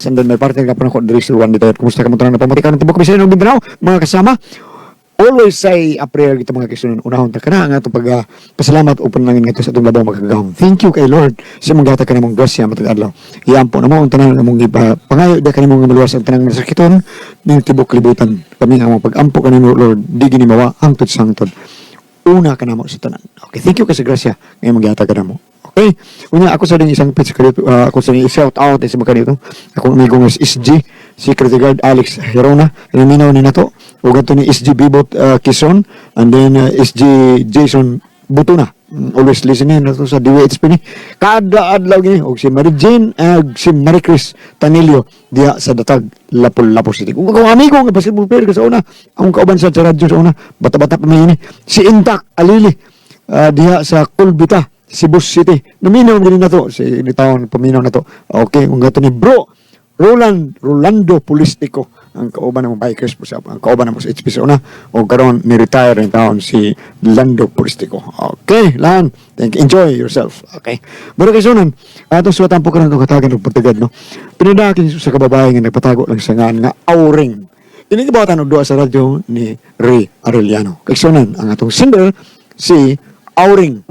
and then may partner ka pa na ko, Dres Luan dito. Kumusta ka mo tanan na pamatikan ng tibok Bisaya ng Mindanao, mga kasama? Always say a prayer kita mga kisunan. Unahon ta kana nga itong pasalamat o panalangin nga sa itong labang magagahom. Thank you kay Lord sa magata ka namong grasya matag adlaw. Iampo na mo ang tanan namong iba. Pangayo da ka namong maluwas ang tanang masakiton ning tibok libutan. Kami nga pag-ampo ka nimo Lord, di gini mawa hangtod sa hangtod. Una ka namo sa tanan. Okay, thank you kay sa grasya nga magata ka namo. Okay, unya ako sa ding isang pitch ako sa shout out sa mga dito. Akong amigo nga SG Security Guard Alex Herona, minaw ni nato. O ganito ni SG Bibot Kison, and then SG Jason Butuna. Always listening na to sa DWHP ni. Kada adlaw gini, og si Mary Jane, si Marie Chris Tanilio, diya sa Datag, Lapu-Lapu City. Kung amigo nga basketball player ka sa una, ang kauban sa radyo sa una, bata-bata pa may ini. Si Intak Alili, diya sa Kulbita, Cebu City. Naminaw gini na to, si nitawon paminaw na to. Okay, kung ganito ni Bro, Rolando Polistico, ang kauban ng bikers po sa ang kauban ng sa HP sa una o karon ni retire ng taon si Lando Polistico. Okay, lan. Enjoy yourself. Okay. Pero kay sunan, atong suwatan po karon katagan og patagad no. Pinadakin sa kababae nga nagpatago lang sa nga Auring. Ini gibawatan og duha sa radyo ni Ray Arellano. Kay sunan ang atong singer si Auring.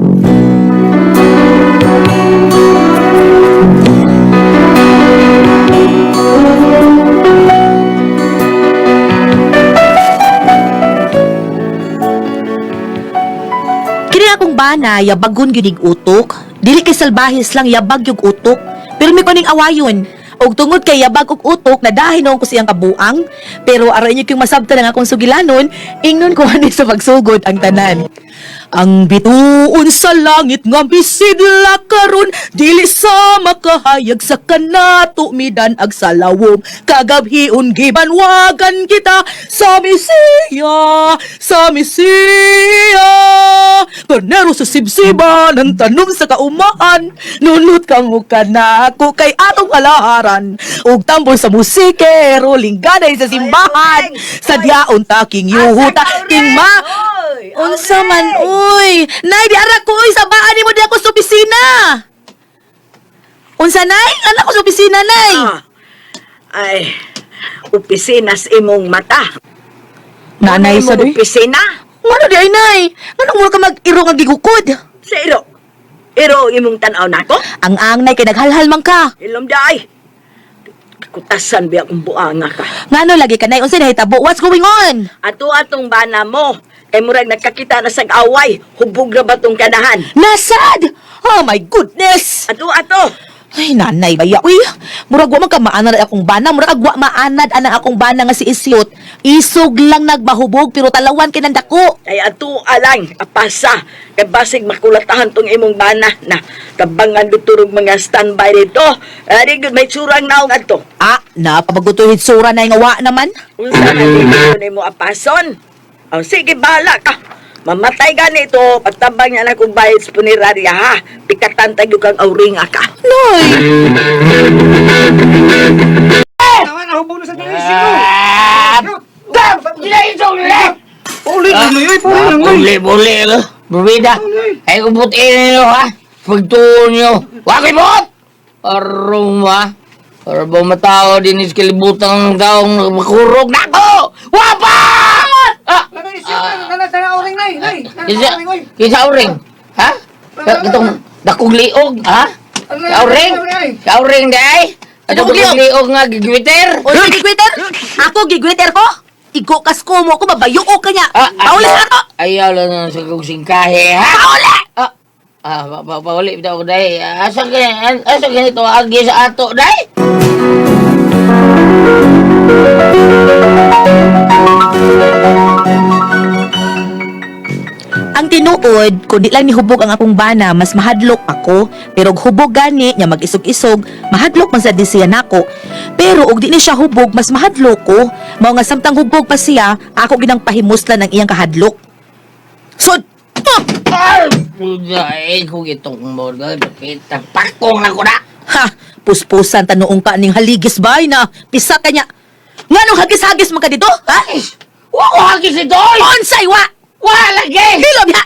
Akong bana, yabagon gyud utok. Dili kay salbahis lang yabag yung utok. Pero may kuning awayon. Og tungod kay yabag og utok, nadahinon ko siyang kabuang. Pero aron niyo kung masabtan ang akong sugilanon, ingnon ko ani sa pagsugod ang tanan. Ang bituon sa langit nga bisidla karon dili sa makahayag sa kanato midan ag sa lawom kagabhiun gibanwagan kita sa Misiya Karnero sa sibsiba ng tanom sa kaumaan nunot ka mo ka na ako kay atong alaharan ug tambol sa musikero lingganay sa simbahan sa diaon taking yuhuta king ma unsa man uy nay di ara ko uy sabaan nimo di ako sa opisina unsa nay anak ko sa opisina nay ay opisina sa imong mata nanay sa doy opisina ano di ay nay ngano mo ka mag-iro nga gigukod sa iro imong tan-aw nako ang nay kay naghalhal man ka ilom day kutasan biya kung buanga ka ngano lagi ka nay unsa nahitabo what's going on atong bana mo kay murag nagkakita na sang away hubog ra ba tong kanahan nasad oh my goodness ato ay nanay baya uy murag wa man ka maanad akong bana murag wa maanad ana akong bana nga si Isyot isog lang nagbahubog pero talawan kay nandako kay ato alang apasa kay basig makulatahan tong imong bana na kabangan duturog mga standby dito ari gud may surang naong adto napabagutuhid sura na nga wa naman unsa na dito nimo apason sige bahala ka mamatay ganito patabang niya na kung bayad sa punerarya ha pikatantag yung kang auringa ka Noy naman nahubog na sa tulisig mo Buli. Bubida. Ay, ubutin ninyo, ha? Pagtuon nyo. Wakit mo! Arong, ha? Para ba matao din is kalibutan ng taong makurog na ako! Wapa! Kisa uring, ha? Itong dakong liog, ha? Kauring, day! Itong dakong liog nga, gigwiter! o sa gigwiter ako gigwiter ko igukas ko mo ako mabayo o kanya pauli sa ato Ayaw lang na sa kong singkahe, ha? Pauli bitaw ko, day. Asa ganito agi sa ato, day? ang tinuod kung di lang ni hubog ang akong bana mas mahadlok ako pero og hubog gani nya mag-isog-isog mahadlok man sa disiya nako pero og di ni siya hubog mas mahadlok ko mao nga samtang hubog pa siya ako ginang pahimuslan ng iyang kahadlok sud Ay, kung itong morgan, kita pakong ako na. ha puspusan tanuong ka ning haligis bay na pisa kanya nganong hagis-hagis man ka dito ha Wako hagis ito, oy! onsay wa Wala lagi! Hilom ya!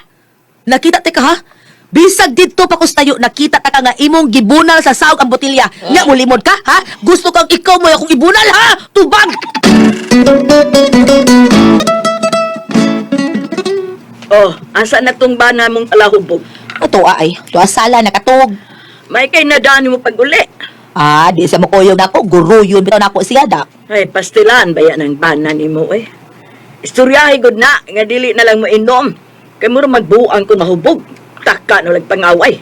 Nakita te ka ha? Bisag dito pa kustayo nakita ta ka nga imong gibunal sa sawg ang botilya. Nya mulimod ka, ha? Gusto kang ikaw mo akong ibunal, ha? Tubag! Oh, asa na tong bana mong alahubog? Ato ay, tuwa sala nakatog. May kay nadaan mo pag-uli. Ah, di sa makuyog nako, guru yun bitaw nako siya da. Ay, pastilan ba yan ang bana ni mo eh? Istoryahe gud na, nga dili na lang mo inom. Kay muro magbuang ko mahubog. Taka no lang pangaway.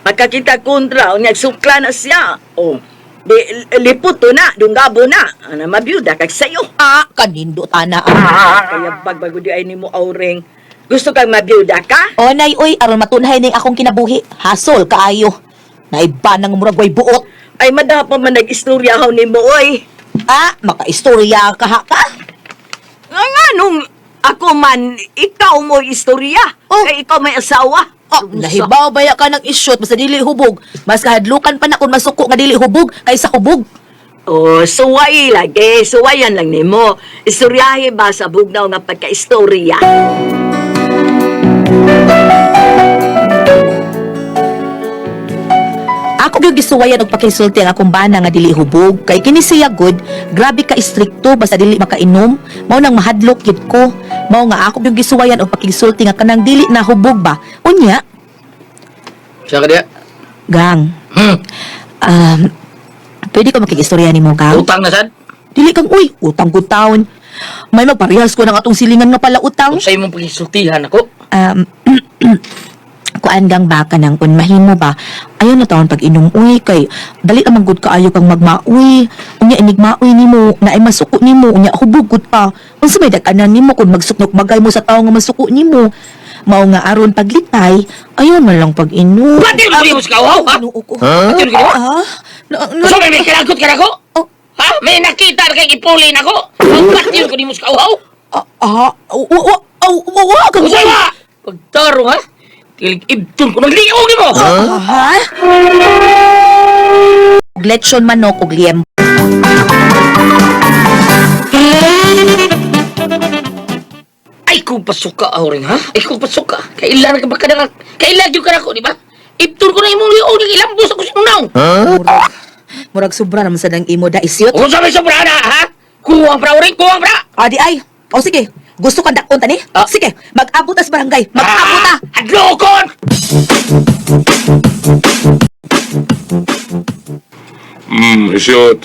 Magkakita kontra, o nagsukla na siya. O, di, lipot to na, dunggabo na. Ano, mabiyuda kag sayo. Ah, kanindo tana. Kaya bagbago di ay ni mo auring. Gusto kang mabiyuda ka? O nay oy, aron matunhay ning akong kinabuhi. Hasol kaayo. Naiba nang murag way buot. Ay, madapa man nag-istoryahaw ni mo, oy. Ah, makaistorya ka ha ka? Nga nung ako man, ikaw mo istorya. Oh. Kay ikaw may asawa. Oh, nahibaw baya ka ng isyot basta dili hubog. Mas kahadlukan pa na kung masuko nga dili hubog kaysa hubog. Oh, suway lagi. Suwayan lang nimo. Istoryahe ba sa bugnaw nga pagka-istorya? Ako gyud gisuwayan og pakisulti ang akong bana nga dili hubog kay kini siya good, grabe ka istrikto basta dili makainom, mao nang mahadlok gid ko. Mao nga ako gyud gisuwayan og pakisulti nga kanang dili na hubog ba. Unya, Siya ka diya. gang. Pwede ko makigistorya nimo gang? Utang na sad. Dili kang uy, utang ko taon. May magparehas ko ng atong silingan nga pala utang. Kung sa'yo mong pagisultihan ako. Kuan gang baka nang kun mahimo ba ayaw na taon pag inom uy kay dali naman gud kaayo kang magmauy unya inig mauy nimo na ay masuko nimo unya hubog gud pa unsa may dag-anan nimo kun magsuknok magay mo sa tawo nga masuko nimo mao nga aron paglitay ayaw man lang pag inom Pati mo sa kawaw, ha? Pati mo So may kinagot ka na ko? Oh. Ha? May nakita na kay ipuli na ko? Pati ko di mo sa kawaw? kang Usay ba? Pagtarong ha? Tilig ibtun ko ng liog mo! ha lechon manok ug liempo. Ay kung pasuka auring ha? Ay kung pasuka. Kailan ka ba ka na? Kailan yung ka na ko, di ba? Ibtun ko na imong liog ng ilambos ako sa unaw. Murag sobra naman sa nang imo da isyot. Kung sabi sobra na ha? Kuwang pra auring, kuwang pra! Adi ay. O sige, gusto ka dakon tani? Ah. Sige, mag-abot as barangay. Mag-abot ta. Adlokon! Isyot.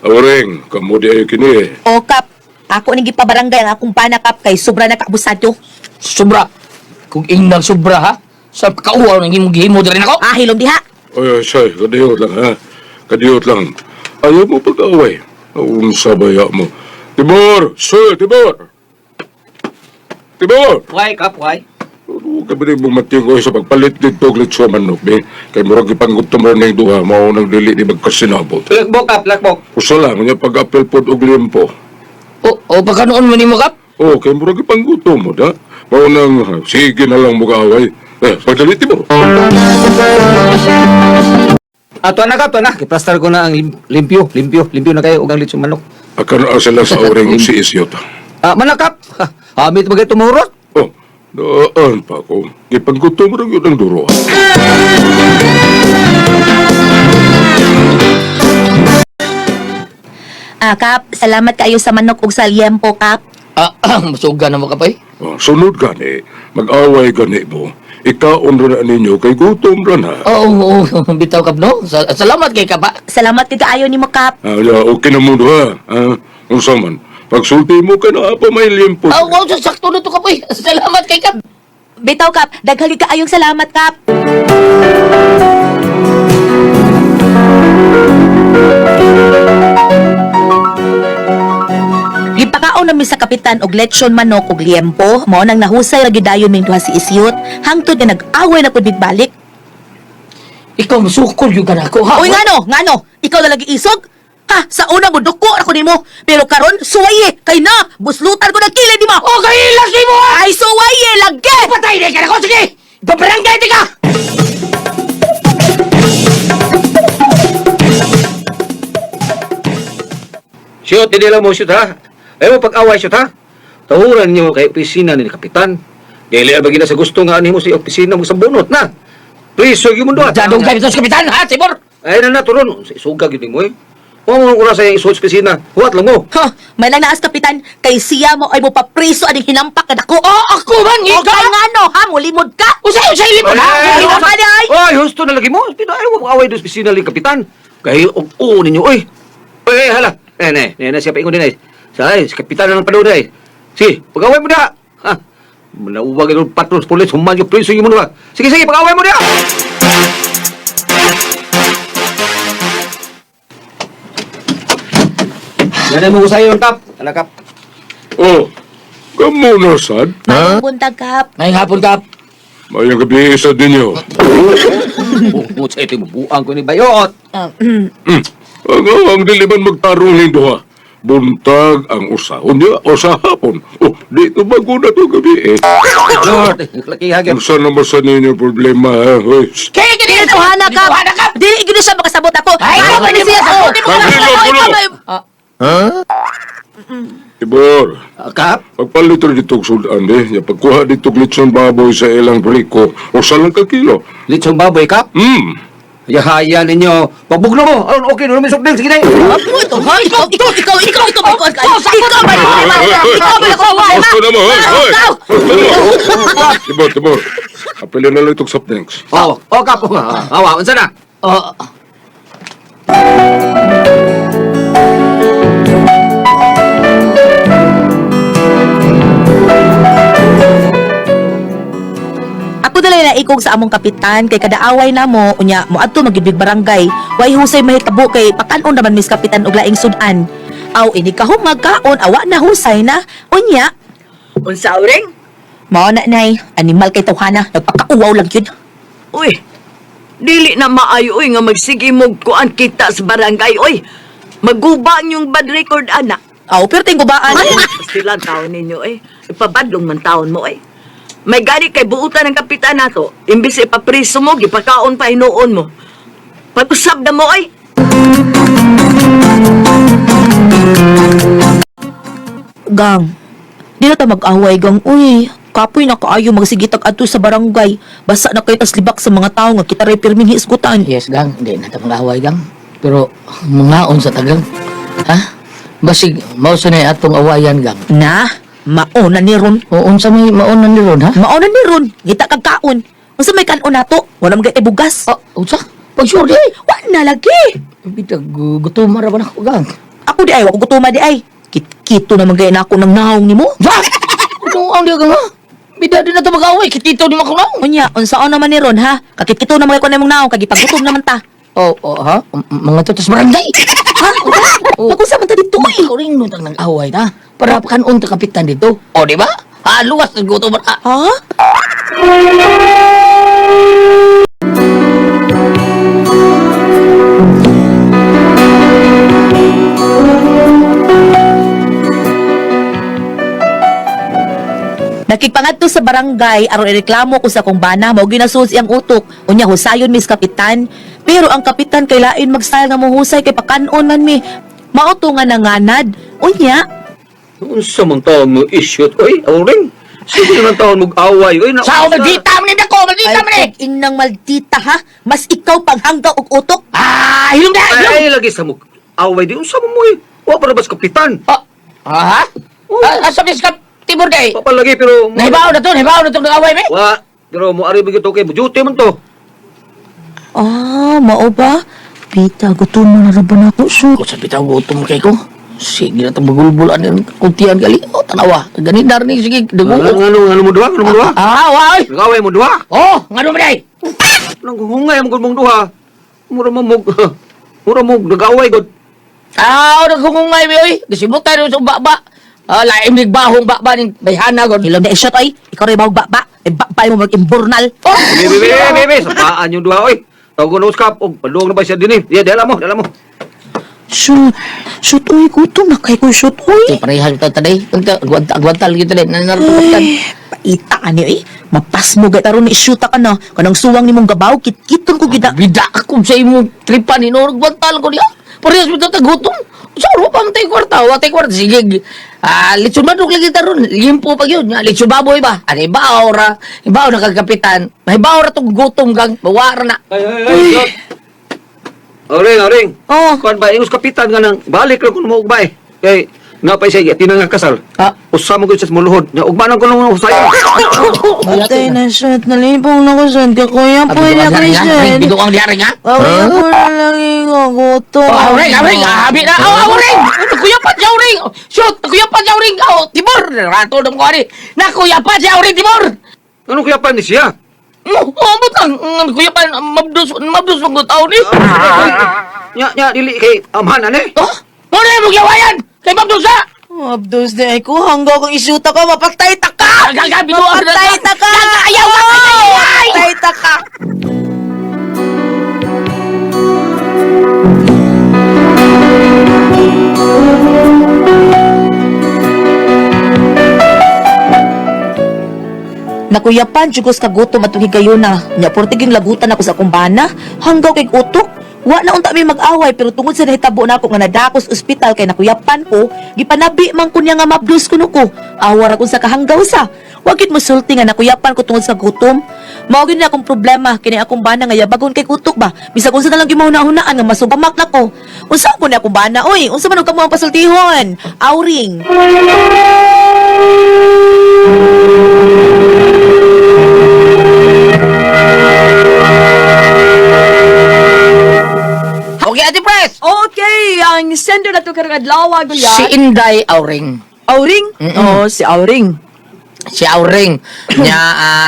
Awring, kamu di ay kini. O kap, ako ning gipabarangay ang akong panakap kay sobra na kaabusado. Sobra. Kung inang sobra ha? Sa kauwaw ng imong gihimo din ako? Ah, hilom diha. Ay, say, kadiyot lang ha. Kadiyot lang. Ayaw mo pag-away. Ang sabaya mo. Tibor! Sir, Tibor! Tibor! Why, Kap, why? Huwag ka ba rin bumating ko sa pagpalit dito og litso manok, be? Kay murag ipanggutom rin ng duha, mao nang dili ni magkasinabot. Lakbok, Kap, lakbok. Usa lang, niya pag-apel po og limpo. O pagkanoon mo ni mo kap? Oh, kay murag ipanggutom mo, da? Mao nang, sige na lang mag-away. Pagdalit, Tibor. Tuwa na, Kap, tuwa na. Kiplastar ko na ang limpyo na kayo, ugang litso manok. Akan sila sa oring si Isyot. Manakap! Hamit bagay tumurot. Oh, daan pa ako. Ipanggutom rin yun ang duro. Kap, salamat kayo sa manok ug sa liempo, Kap. Masuga na mo kapay. Oh, sunod gani, mag-away gani mo. Ikaon rin na ninyo kay gutom rin ha. Oo, bitaw kap no. Salamat kay kapa. Salamat kay kaayo nimo, Kap. Okay na mo ha. Kung saman, pagsulti mo ka na pa may limpo. Wow, sakto na to kapay. Salamat kay kap. Bitaw, Kap, daghang kaayong salamat, Kap. Gipakaon namin sa kapitan og lechon manok ug liempo, mao nang nahusay ra gidayon ning duha si Isyot, hangtod nga nag-away na pud balik. Ikaw masukol yung ganako ha. Uy ngano, ikaw na lagi isog? Ha, sa una mo duko ako nimo, pero karon suwaye kay na buslutan ko ng kilid nimo. O kailas ni mo ha. Ay suwaye lagi. Patay na ka na ko. Sige. Babarangay di ka. Shoot, hindi lang mo shoot, ha? Ayaw mo pag-away shoot, ha? Tahuran niyo kay opisina ni Kapitan. Kaya bagi na sa gusto nga ni mo si opisina mo sa bunot na. Priso yung mundo. Jadong kayo ito sa kapitan, ha, Tibor? Ay na turon. Sugag yun mo eh. Huwag mo oras sa iso opisina. Huwat lang mo. Ha, may lang naas kapitan, kay siya mo ay mo papriso aning hinampak na dako. Oh, ako man, O ikaw! kay ngano ha, mulimod ka. Usay limon, ha? Ay, Ikaw ka di ay. Ay, husto na lagi mo. Pero ayaw mo away doon sa opisina ng kapitan. Kaya oo ninyo, oy. Oy, hala. Ne, siya pa ingon din ay. Sa kapitan na ng panahon ay. Si, pag-away mo na. Ha? Manauwag yung patros polis, human yung priso yung mo na. Sige, pag-away mo na. Yan mo usayo yung kap. Ala kap. Oh, kamo na, sad. Mayong buntag kap. Ngayong hapon, Kap. Mayang gabi isa din yun. Oh, sa ito mo buang ko ni Bayot. Ang diliman magtarong hindi ha. Buntag ang usa. Unya, o sa hapon. Oh, dito bago na to gabi eh. Lord, laki hagyan. Kung saan naman sa ninyo problema ha? Hoy, Kaya Dili to hana kap. Dili gid siya makasabot ako. Ay, Ano ba ni siya sa oh. buti mo? Tibor, Kap? pagpalito dito sudan eh. Ya, pagkuha dito glitson baboy sa ilang briko. O salang ka kilo. Litsong baboy, Kap? Yahaya ninyo. Pagbugno mo. Aron, okay, naman sukdeng. Sige na. Apo ito ha. Ikaw ba ko? Ikaw ba ko? Gusto na mo, hoy, hoy! Ikaw. Tibor. Apelyo na lang itong soft drinks. Kap. Awa, unsa na? Oh, Ako dala na ikog sa among kapitan kay kada away na mo unya mo adto magibig barangay. Way husay mahitabo kay pakanon naman mis kapitan og laing sudan. Aw ini kahong magkaon awa na husay na unya. Unsa uring? Mao na nay animal kay tawhana nagpakauwaw lang yun. Uy, dili na maayo uy nga magsige mo kuan kita sa barangay uy. Magubang yung bad record anak. Aw pero tinggubaan. Sila taon ninyo eh. Ipabadlong man taon mo eh. May gani kay buutan ng kapitan nato. Imbis ipapriso mo, gipakaon pa hinuon mo. Pag-usab na mo ay. Gang. Di na ta mag-away gang. Uy, kapoy na kaayo magsigitag adto sa barangay. Basa na kayo tas libak sa mga tao nga kita ray pirming hisgutan. yes, gang. Hindi na ito mag-away, gang. Pero, mangaon sa tagang. Ha? Basig, mausa na atong awayan, gang. Na, mauna ni ron. O, unsa may maonan ni Ron, ha? Mauna ni ron. Gita kag kaon. Unsa may kanon nato? Wala magay kay bugas. Oh, unsa? Pag-sure, di. Wa na lagi. Bitag, gutom mara ba na ako, gang? Ako di ay, wa ko gutuma di ay. Kito na magay na ako ng nahong nimo. Ha? Ano ang diya, gang, ha? Bida din na ito mag-away. Kitito di mo ako na. Unya, unsaon naman ni ron ha? Kakikito na magay ko na mong nahong kag ipagutom naman ta. Oh, ha? Mga tutos barangay. Ha? Oh. Ako sa man ta dito ay. Ikaw rin nung nang away na. Para kanon ta kapitan dito. O, di ba? Ha, luwas na gutom ba? Ha? Nakigpangadto sa barangay aron ireklamo ko sa kong bana mao ginasuod siyang utok. Unya husayon mis kapitan. Pero ang kapitan kay lain magsayang nga mohusay kay pakanon man mi. Mao to nga nanganad. Unya, Unsa man taon mo issue? Oy, ring. Sige naman taon mag-away. Oy, Sa ako, magdita mo nito ko! Magdita mo ay inang maldita ha. Mas ikaw panghanggaw og utok. Ah, hilom na! Hilom! Ay, lagi sa mo. Away di. Unsa mo mo eh. Wa para bas kapitan. Ha? Asa bis ka, Tibor day? Papalagi pero... Nahibaw na to nag-away, me? Wa. Pero mo ari bigito kay duty man to. Ah, mao ba? Pita, gutom mo na raban ako, shoot. Kung sa bitaw gutom kay ko. Sige na itong magulbulan yung kuntihan gali. O, tanawa. Ganidar ni, sige. Dago. Ano mo duha? Ano mo duha? Wai! Nag-away mo duha? Oh, nga mo day? Nanguhungay mo mong duha. Mura mo nag-away god. Naghungungay, me, oy. Gasibot tayo sa baba. Laim nagbahong baba ng bayhana, god. Hilom na isyot, oy. Ikaw rin bawag ba? E bakpay mo mag-imburnal. Oh! Bebe, sa paan yung duha oy. Tawag ko na uskap. Paluwag na ba siya din eh. Dala mo. Shoot. Shoot, oy. Gutom na kay ko, shoot, oy. Di parehas ito taday. Agwantal gitu taday. Nanarapatan. Paita ka niyo, eh. Mapas mo, gata ron isyuta ka na. Kanang suwang ni mong gabaw, kiton ko gida. Bida ako sa imo tripan. Agwantal ko niya. Parehas mo ito tagutom. Sa ulo pa ang tay kwarta. Watay kwarta. Sige. Litsun manok lagi taron. Limpo pag yun. Litsun baboy ba? Ano, ibaw na kagkapitan. Mahibaw ra itong gutom gang. Bawara na. Ay. Oring. Oh. Kuan ba, ingos kapitan nga nang balik lang kung mo ba eh. Kay, napay siya, tinang kasal. Ha? Usama ko siya sa muluhod. Ugmanan ko nung sa'yo. Patay na siya at nalipong na ko siya. Di ko yan po na Christian. Binuang diari nga. Away ko na lang yung guto. Auring. Habi na. Auring. Nakuyapan siya, Auring. Shoot, nakuyapan siya, Auring. Tibor. Rato ng kuwari. Nakuyapan siya, Auring, Tibor. Anong kuyapan ni siya? Butang. Nakuyapan. Mabdos ang gutaw ni. Nya, dili kay amahan eh. Muna yung magyawayan. Kay Mabdos ha. Abdos di ay ko. Hanggang kong isuta ka. Mapagtay ta ka. Binuang Mapagtay ta ka. Ayaw ka. Mapagtay ta ka. Nakuyapan, jugos ka gutom at higayon na. Nya, portiging lagutan ako sa kumbana. Hanggaw kay utok. Wa na unta may mag-away, pero tungod sa nahitabo na ako nga nadakos ospital kay nakuyapan ko, gipanabi man kunya nga mabdos kuno ko. Awar ako sa kahanggaw sa. Wagit mo sulti nga nakuyapan ko tungod sa gutom. Mao gyud na akong problema kini akong bana nga yabagon kay kutok ba. Bisag unsa na lang gimahuna-hunaan nga masugamak na ko. Unsa ko ni akong bana? Oy, unsa man og kamo ang pasultihon? Auring. Okay, Ate Pres. Okay, ang sender na ito karang adlaw, Si Gulyan. Inday Auring. Auring? Oo, si Auring. Si Auring. Nya,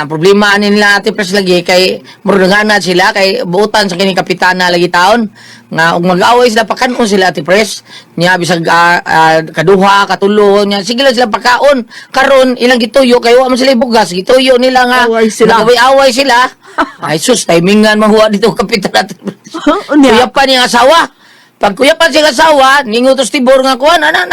problema nila Ate Pres lagi kay murungan sila kay buutan sa kining kapitana lagi taon. Nga, ug mag-away sila pakanon sila Ate Pres. Nya, bisag kaduha, katulo. Nya, sige lang sila pakaon. Karon ilang gituyo, kay wa man sila bugas. Gituyo nila nga. Away sila. Nagaway-away sila. Ay, sus, timingan mahuwa dito kapitan Ate Pres. Unya. Kuyapan niyang asawa. Pag kuyapan siyang asawa, ningutos tibor nga kuhan, ana.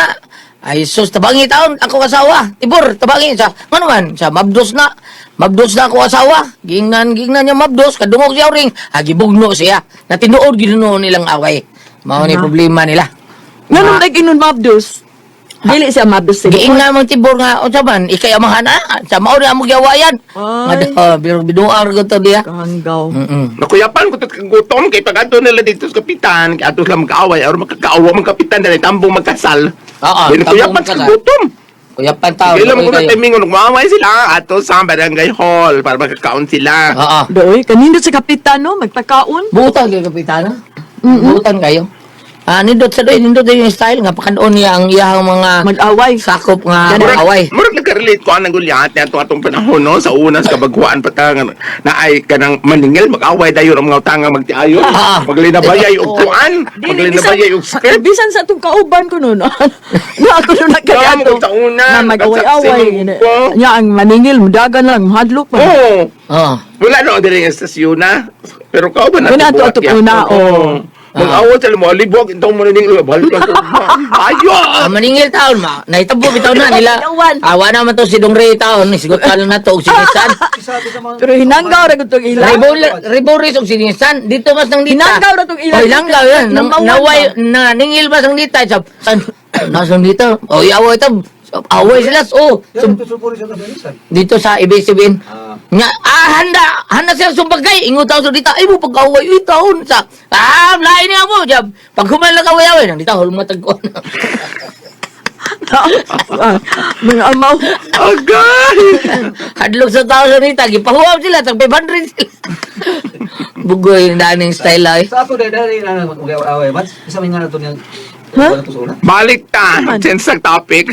Ay, sus, tabangi taon, ako asawa. Tibor, tabangi siya. Ano man, siya, mabdos na. Mabdos na ako asawa. Gingnan niya mabdos. Kadungog siya ring. Gibugno siya. Natinuod, ginuno nilang away. Mao ni problema nila. Ganun na ginun mabdos. Dili siya mabdos sa Giingnan mong tibor nga, o saman, ikay amahan na. Sa mao na among gawayan. Ay. Binuang ko to diya. Kahanggaw. Nakuyapan ko kang gutom kay pag ato nila dito sa kapitan, kay ato sila mag-away, or magkakaawa mga kapitan dahil tambong magkasal. Oo, Nakuyapan tambong sa magkasal. gutom. Kuyapan tao. Kailan mo kayo. na timing nung maaway sila ato sa barangay hall para magkakaon sila. Oo. Doy, kanindot sa kapitano, magtakaon. Buutan kayo, Kapitana? Buutan kayo? Nindot sa doy, nindot yung style nga, pakanoon niya ang iyang mga Mag-away. sakop nga Ganun. away. Murag nagka-relate ko ang gulyat na atong panahon no sa unas kabagwaan patangan na ay kanang maningil mag-away dayon ang mga tangang magtiayon. Ah. Maglinabayay og kuan, maglinabayay og script. Bisan sa itong kauban ko nun. Na ako nun Kaya nagkagato. mo sa una, Na mag-away-away. nagsaksi mo. Nya, ang maningil, mudagan lang, hadlok pa. Oo. Oo. Wala no diri ang estasyon na. Pero kao ba na Wala ato una, oo. Mag-awat sa mo libog intong mo ning balik ka. Ayo. Maningil taon, naitabo bitaw na nila. Yawan. Awa naman to si Dong Ray taon, sigot ka lang na to, og sinisan. Pero hinanggaw ra itong ilang. Riboris og sinisan, dito mas nang dita. Hinanggaw ra itong ilang. Oh, hilanggaw yan. Number one Naway, ba? ningil mas nang dita. Nasang dito. O, iaway ito. Away sila. Oh, dito sa ibig-sabihin. Nga, handa sila sumbagay. Ingo taon sa dita. Ay mo, pag-away, taon sa. Lain niya mo. Jab. Pag humalang away-away, nang dita, hulong matagkuhan. Mga amaw. Agay. Hadlok sa taon sa dita. Gipahuwag sila. Tag 500 sila. Bugoy, daning style ay. Sa ato dahil na mag-away, but isa may nga na ito niya. Balik ta. Sense ang topic.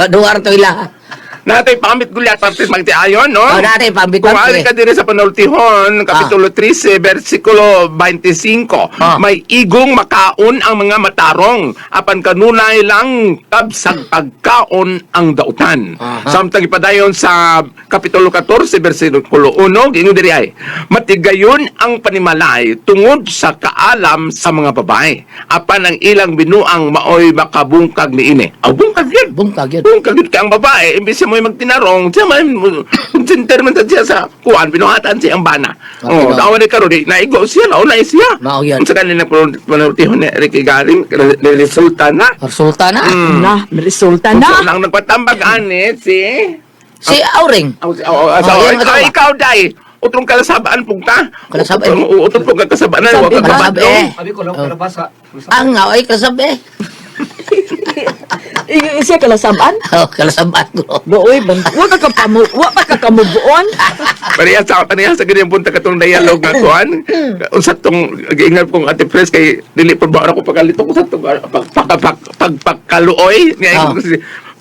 Duwar to ila. Natay pamit gulyat partis magtiayon, no? Dati, pambit Kung ali ka diri sa panultihon, Kapitulo 13, versikulo 25, may igong makaon ang mga matarong, apan kanunay lang tabsag pagkaon ang dautan. Samtang ipadayon sa Kapitulo 14, versikulo 1, gingon diri ay, matigayon ang panimalay tungod sa kaalam sa mga babae, apan ang ilang binuang maoy makabungkag niini. Bungkag yun. Bungkag yun. Bungkag yun kay ang babae, imbis mo magtinarong, siya man, center man siya sa kuan, pinuhatan siya ang bana. Oh, daw ni karon di naigo siya, naunay siya. Mao yan. Sa kanila panultihon ni Ricky Garing, resulta na. Resulta na. Na, may resulta Kung na. lang nagpatambag anit, Si Auring. yan, Ay, ikaw, day. Utrong kalasabaan punta. Kalasab- Utrong pong kakasabaan. Sabi Huwag ba? kang Kalasab eh. Sabi ko lang, kalabasa. Ang nga, ay kasabi. Siya kalasaban? Oh, kalasabaan ko. Doy, wa pa ka kamubuon. Parehas sa ganyan punta katong dialogue nga kuan. Unsa tong giingat kong Ate Pres kay dili pa ba ako pagalito ko sa tong pagpakaluoy. Ah.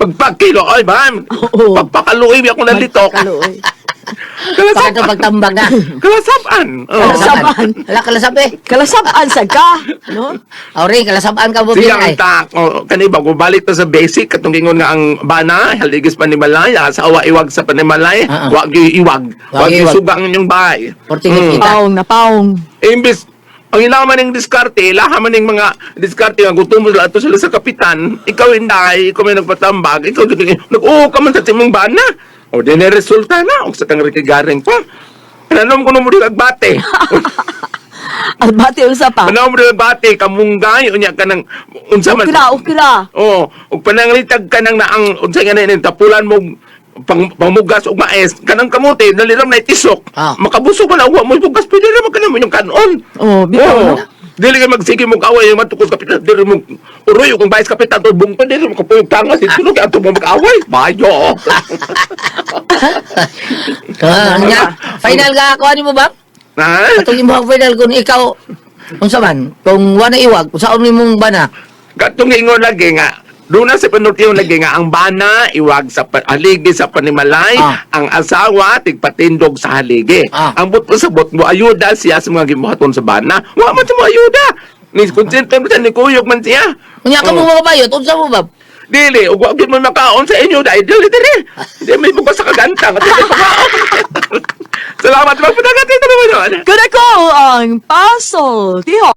Pagpakiluoy ba? Oo. Pagpakaluoy ako nalito. Kaluoy. Bakit ito pagtambag na? Kalasabaan. Kalasabaan. Wala kalasabi. Kalasabaan sa ka, no? Auring, kalasabaan ka mo Siya ay. ang kaniba, kung balik to sa basic, katong gingon nga ang bana, haligis panimalay, sa awa iwag sa panimalay, wag yung iwag, wag yung iwag. sugang inyong bahay. Portingit kita. Paong na paong. Imbis, ang ilaman ng diskarte, laha man ng mga diskarte nga gutom mo ato sila sa kapitan, ikaw hindi, ikaw may nagpatambag, ikaw nag-oo ka man sa timong bana. O din resulta na, o sa kang rikigaring pa. Pananom ko na mo rin agbate. At bati usa pa. Pananom mo rin agbate, kamunggay, unya ka ng, unsa man. Ukira. Oh, ug pananglitag ka nang naang unsa nga na tapulan mo pamugas og maes kanang kamote naliram na itisok. Ah. Makabusog man awa mo bugas pwede ra man kanang yung kanon. Oh, bitaw na. Dili ka magsige mo away yung matukod kapitan dili mo uroy kung bayis kapitan to bungton dili mo kapuyog tangas dito ka ato mo mag-away. Bayo. Nga, final ka ako mo ba? Ha? Katong imo ang final kung ikaw unsa man, kung wala iwag, kung saan mong bana. Katong ingon lagi nga doon na sa panultiyon lagi nga ang bana iwag sa haligi sa panimalay, ang asawa tigpatindog sa haligi. Ang buto sa bot mo ayuda siya sa mga gibuhaton sa bana. Wa man siya mo ayuda. Ni konsente mo siya ni kuyog man siya. Unya ka mo mga bayot, unsa mo ba? Dili, ug wa gyud man makaon sa inyo dai dili. Di may bukas sa kagantang at di pagkaon. Salamat magpadagat ito naman. Kada ko ang puzzle. Tiho.